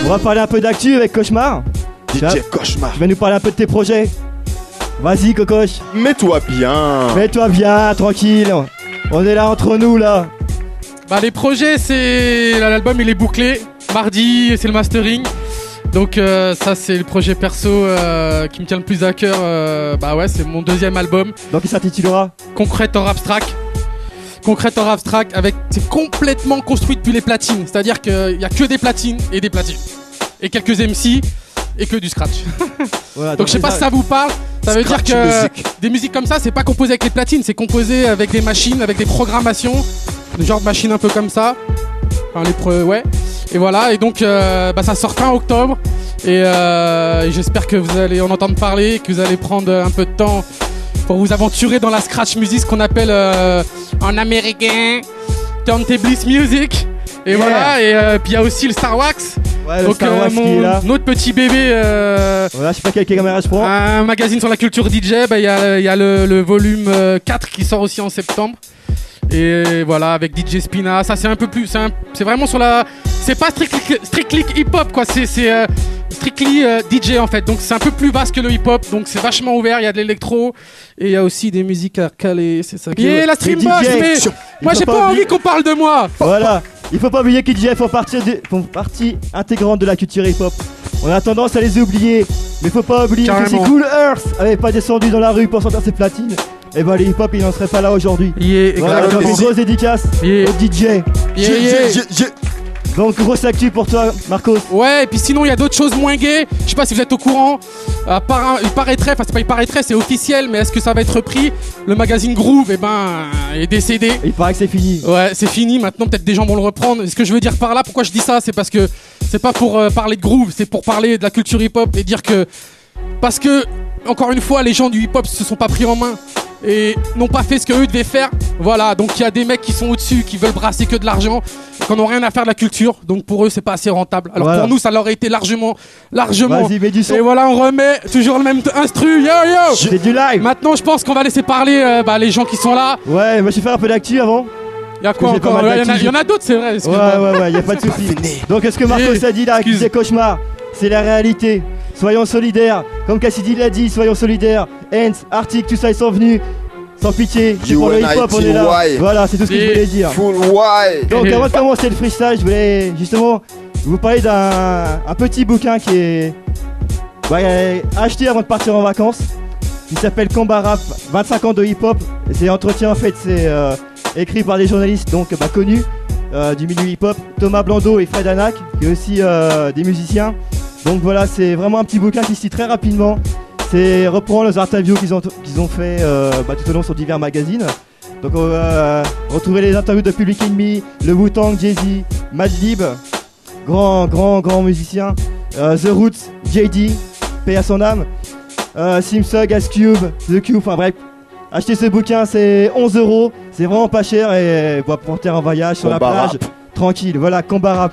On va parler un peu d'actu avec Cauchemar. DJ Cauchemar. Tu vas nous parler un peu de tes projets. Vas-y Cocoche. Mets-toi bien. Mets-toi bien, tranquille. On est là entre nous là. Bah les projets, c'est l'album il est bouclé. Mardi c'est le mastering. Donc ça c'est le projet perso qui me tient le plus à cœur. Bah ouais, c'est mon deuxième album. Donc il s'intitulera Concrète or abstract. Concrète or abstract avec, c'est complètement construit depuis les platines. C'est-à-dire qu'il y a que des platines et des platines. Et quelques MC et que du scratch. Voilà, donc je sais pas si ça vous parle. Ça veut dire que des musiques comme ça, c'est pas composé avec les platines, c'est composé avec des machines, avec des programmations, des genres de machines un peu comme ça. Enfin ouais. Et voilà. Et donc ça sort fin octobre. Et j'espère que vous allez en entendre parler, que vous allez prendre un peu de temps pour vous aventurer dans la scratch music, ce qu'on appelle en américain turntablist music. Et voilà. Et puis il y a aussi le Star Wax. Ouais, donc notre petit bébé. Voilà, je sais pas quelle caméra je prends. Un magazine sur la culture DJ. Bah il y a le volume 4 qui sort aussi en septembre. Et voilà, avec DJ Spina. Ça c'est un peu plus, c'est vraiment sur la, c'est pas strictly hip hop quoi. C'est strictly DJ en fait. Donc c'est un peu plus vaste que le hip hop. Donc c'est vachement ouvert. Il y a de l'électro et il y a aussi des musiques à caler. C'est ça. Et la stream box. Mais moi j'ai pas envie qu'on parle de moi. Voilà. Il faut pas oublier que DJ font partie intégrante de la culture hip-hop. On a tendance à les oublier, mais faut pas oublier que si Cool Earth avait pas descendu dans la rue pour sortir ses platines, et bah les hip-hop ils n'en seraient pas là aujourd'hui. Voilà, donc une grosse dédicace au DJ. Donc grosse actu pour toi Marcos. Ouais, et puis sinon il y a d'autres choses moins gays. Je sais pas si vous êtes au courant. Il paraîtrait, enfin c'est pas il paraîtrait, c'est officiel, mais est-ce que ça va être repris? Le magazine Groove est décédé. Il paraît que c'est fini. Ouais, c'est fini. Maintenant peut-être des gens vont le reprendre. Ce que je veux dire par là, pourquoi je dis ça, c'est parce que c'est pas pour parler de Groove, c'est pour parler de la culture hip-hop et dire que parce que encore une fois les gens du hip-hop se sont pas pris en main et n'ont pas fait ce qu'eux devaient faire. Voilà, donc il y a des mecs qui sont au-dessus, qui veulent brasser que de l'argent, qui n'ont rien à faire de la culture, donc pour eux c'est pas assez rentable. Alors pour nous ça leur aurait été largement. Vas-y, mets du son. Et voilà, on remet toujours le même instru, yo. C'est du live. Maintenant je pense qu'on va laisser parler les gens qui sont là. Ouais, moi je vais faire un peu d'actu avant. Il y a quoi encore? Il y en a d'autres, c'est vrai. Ouais, y a pas de soucis. Donc est-ce que Marcos a dit là, qui disait Cauchemar, c'est la réalité. Soyons solidaires, comme Cassidy l'a dit, soyons solidaires. Hens, Arctic, tout ça ils sont venus. Sans pitié, c'est pour le hip-hop, on est là. Voilà, c'est tout ce que je voulais dire. Full why. Donc avant de commencer le freestyle, je voulais justement vous parler d'un petit bouquin qui est acheté avant de partir en vacances. Il s'appelle Combat Rap, 25 ans de hip-hop. C'est entretien en fait, c'est écrit par des journalistes donc connus du milieu hip-hop, Thomas Blando et Fred Anak, qui est aussi des musiciens. Donc voilà, c'est vraiment un petit bouquin qui se lit très rapidement. C'est reprendre les interviews qu'ils ont fait tout au long sur divers magazines. Donc on va retrouver les interviews de Public Enemy, le Wu-Tang, Jay-Z, Madlib, grand musicien, The Roots, JD, paix à son âme, Simsug, Ice Cube, The Cube, enfin bref. Achetez ce bouquin, c'est 11 €, c'est vraiment pas cher et pour partir en voyage sur la plage, tranquille. Voilà, Combat Rap.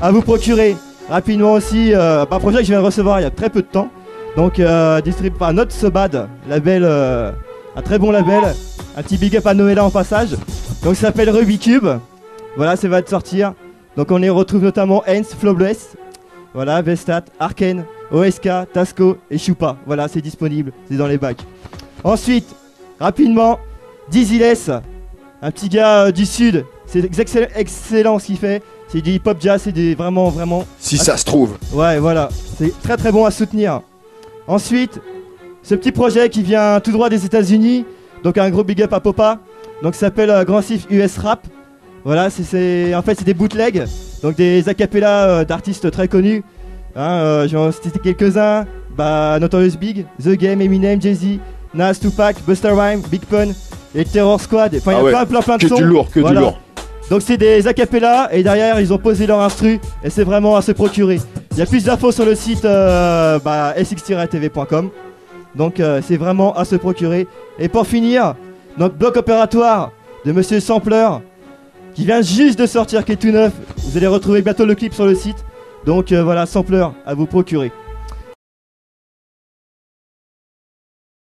À vous procurer rapidement aussi, un projet que je viens de recevoir il y a très peu de temps. Donc distribué par Not So Bad, label, un très bon label, un petit big up à Noëlla en passage. Donc ça s'appelle Ruby Cube, voilà ça va te sortir. Donc on y retrouve notamment Hens, Flawless, voilà, Vestat, Arkane, OSK, Tasco et Choupa. Voilà c'est disponible, c'est dans les bacs. Ensuite, rapidement, Dizzy-less, un petit gars du sud, c'est excellent ce qu'il fait. C'est du hip-hop jazz, c'est des vraiment. Si ça se trouve. Ouais voilà, c'est très bon à soutenir. Ensuite, ce petit projet qui vient tout droit des États-Unis, donc un gros big up à Popa, donc ça s'appelle Grand Sif US Rap. Voilà, en fait c'est des bootlegs, donc des acapellas d'artistes très connus. Je vais en citer quelques-uns, Notorious Big, The Game, Eminem, Jay-Z, Nas, Tupac, Busta Rhymes, Big Pun et Terror Squad. Enfin il y a plein de sons. Que du lourd. Donc c'est des acapellas et derrière ils ont posé leur instru et c'est vraiment à se procurer. Il y a plus d'infos sur le site sx-tv.com. Donc c'est vraiment à se procurer. Et pour finir, notre bloc opératoire de Monsieur Sampler qui vient juste de sortir, qui est tout neuf. Vous allez retrouver bientôt le clip sur le site. Donc voilà, Sampler à vous procurer.